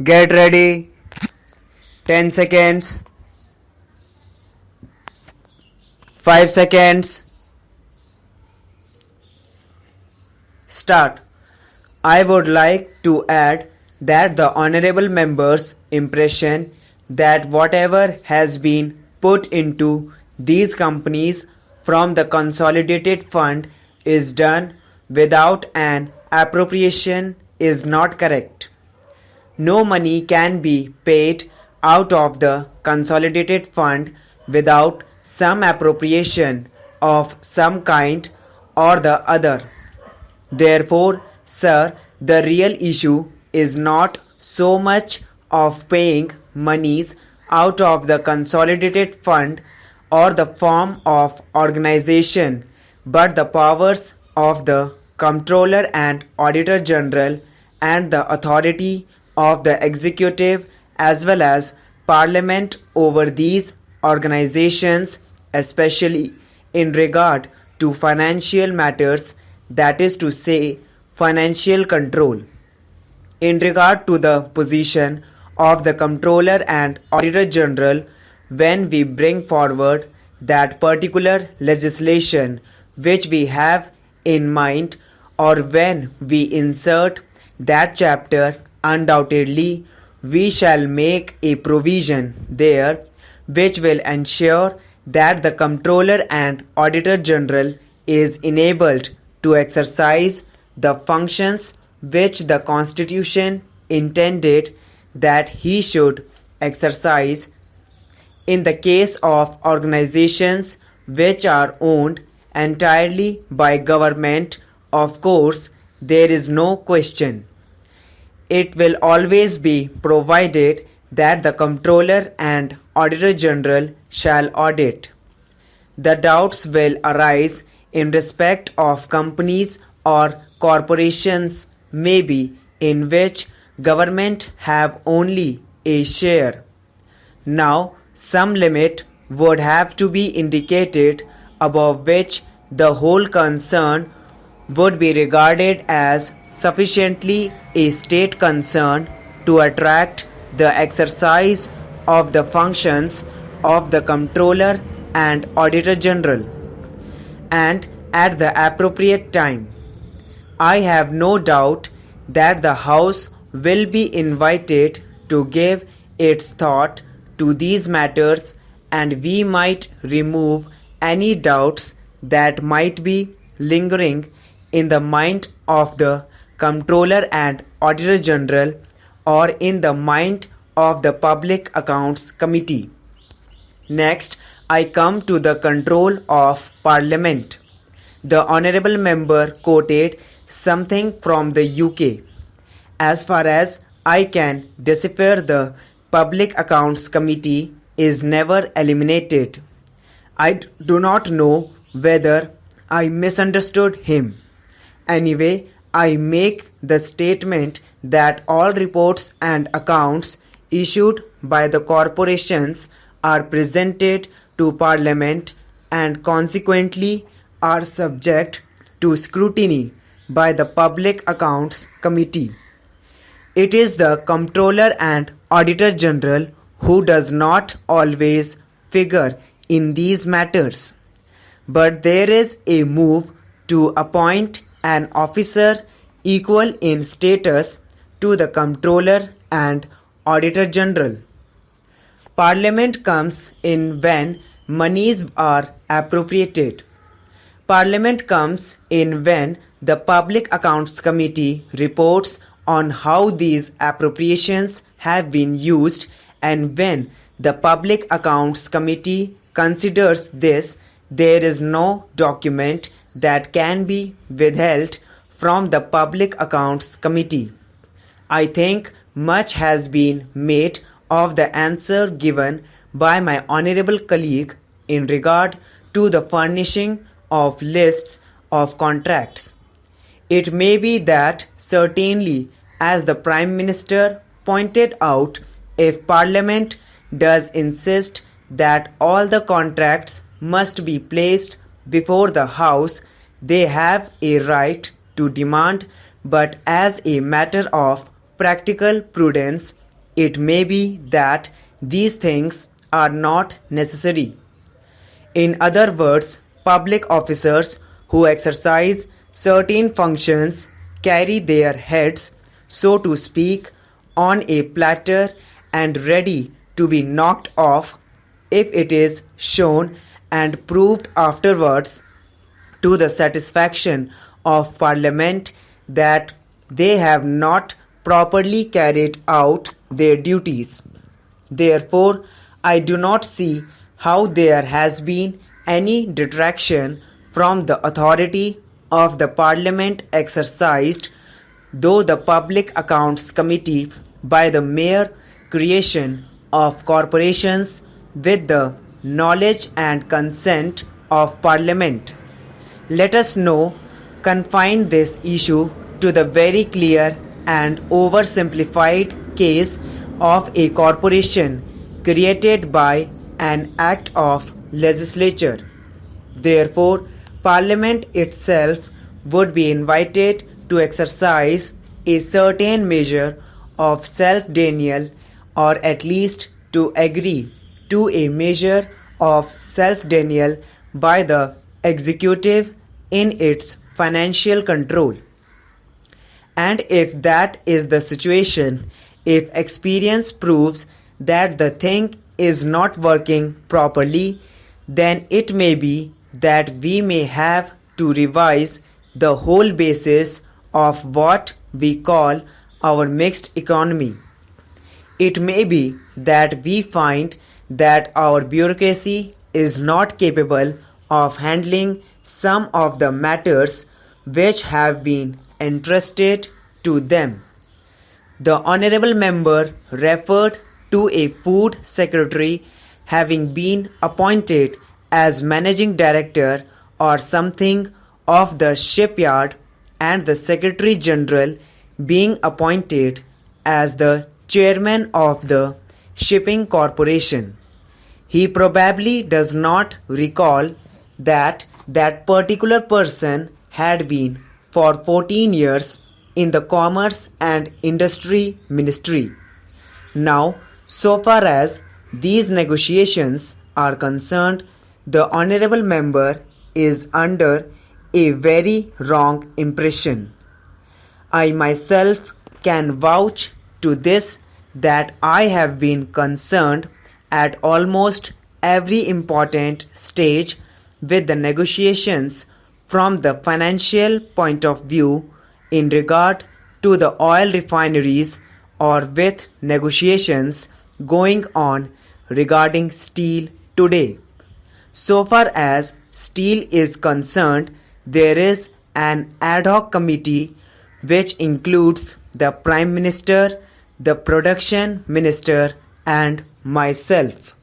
Get ready. 10 seconds. 5 seconds. Start. I would like to add that the honorable member's impression that whatever has been put into these companies from the consolidated fund is done without an appropriation is not correct. No money can be paid out of the consolidated fund without some appropriation of some kind or the other. Therefore, sir, the real issue is not so much of paying monies out of the consolidated fund or the form of organization, but the powers of the Comptroller and Auditor General and the authority of the executive as well as Parliament over these organizations, especially in regard to financial matters, that is to say, financial control. In regard to the position of the Comptroller and Auditor General, when we bring forward that particular legislation which we have in mind, or when we insert that chapter, undoubtedly we shall make a provision there which will ensure that the Comptroller and Auditor General is enabled to exercise the functions which the Constitution intended that he should exercise. In the case of organizations which are owned entirely by government, of course, there is no question. It will always be provided that the Comptroller and Auditor General shall audit. The doubts will arise in respect of companies or corporations maybe in which government have only a share. Now, some limit would have to be indicated above which the whole concern would be regarded as sufficiently a state concern to attract the exercise of the functions of the Comptroller and Auditor General, and at the appropriate time. I have no doubt that the House will be invited to give its thought to these matters, and we might remove any doubts that might be lingering in the mind of the Comptroller and Auditor General or in the mind of the Public Accounts Committee. Next, I come to the control of Parliament. The honourable member quoted something from the UK. As far as I can decipher, the Public Accounts Committee is never eliminated. I do not know whether I misunderstood him. Anyway, I make the statement that all reports and accounts issued by the corporations are presented to Parliament and consequently are subject to scrutiny by the Public Accounts Committee. It is the Comptroller and Auditor General who does not always figure in these matters, but there is a move to appoint an officer equal in status to the Comptroller and Auditor General. Parliament comes in when monies are appropriated. Parliament comes in when the Public Accounts Committee reports on how these appropriations have been used, and when the Public Accounts Committee considers this, there is no document that can be withheld from the Public Accounts Committee. I think much has been made of the answer given by my honourable colleague in regard to the furnishing of lists of contracts. It may be that certainly, as the Prime Minister pointed out, if Parliament does insist that all the contracts must be placed before the House, they have a right to demand, but as a matter of practical prudence, it may be that these things are not necessary. In other words, public officers who exercise certain functions carry their heads, so to speak, on a platter and ready to be knocked off if it is shown and proved afterwards to the satisfaction of Parliament that they have not properly carried out their duties. Therefore, I do not see how there has been any detraction from the authority of the Parliament exercised, though the Public Accounts Committee, by the mere creation of corporations with the knowledge and consent of Parliament. Let us now confine this issue to the very clear and oversimplified case of a corporation created by an act of legislature. Therefore, Parliament itself would be invited to exercise a certain measure of self-denial, or at least to agree to a measure of self-denial by the executive in its financial control. And if that is the situation, if experience proves that the thing is not working properly, then it may be that we may have to revise the whole basis of what we call our mixed economy. It may be that we find that our bureaucracy is not capable of handling some of the matters which have been entrusted to them. The honorable member referred to a food secretary having been appointed as managing director or something of the shipyard, and the secretary general being appointed as the chairman of the shipping corporation. He probably does not recall that that particular person had been for 14 years in the Commerce and Industry Ministry. Now, so far as these negotiations are concerned, the honorable member is under a very wrong impression. I myself can vouch to this that I have been concerned at almost every important stage with the negotiations from the financial point of view in regard to the oil refineries, or with negotiations going on regarding steel today. So far as steel is concerned, there is an ad hoc committee which includes the Prime Minister, the Production Minister, and myself.